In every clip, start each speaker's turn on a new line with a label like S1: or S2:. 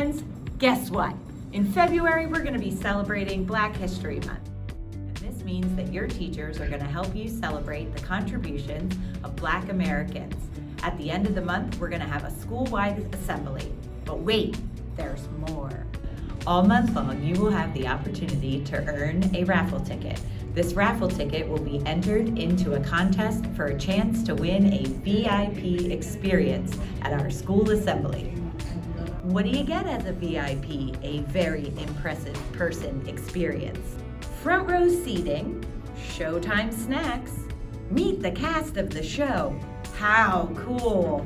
S1: friends, guess what? In February, we're going to be celebrating Black History Month. And this means that your teachers are going to help you celebrate the contributions of Black Americans. At the end of the month, we're going to have a school-wide assembly. But wait, there's more. All month long, you will have the opportunity to earn a raffle ticket. This raffle ticket will be entered into a contest for a chance to win a VIP experience at our school assembly. What do you get as a VIP? A very impressive person experience. Front row seating, showtime snacks, meet the cast of the show. How cool!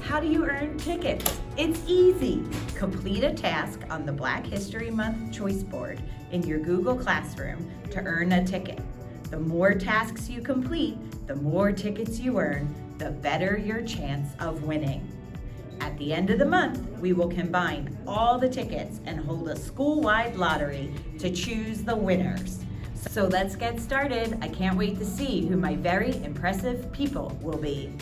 S1: How do you earn tickets? It's easy. Complete a task on the Black History Month choice board in your Google Classroom to earn a ticket. The more tasks you complete, the more tickets you earn, the better your chance of winning. At the end of the month, we will combine all the tickets and hold a school-wide lottery to choose the winners. So let's get started. I can't wait to see who my very impressive people will be.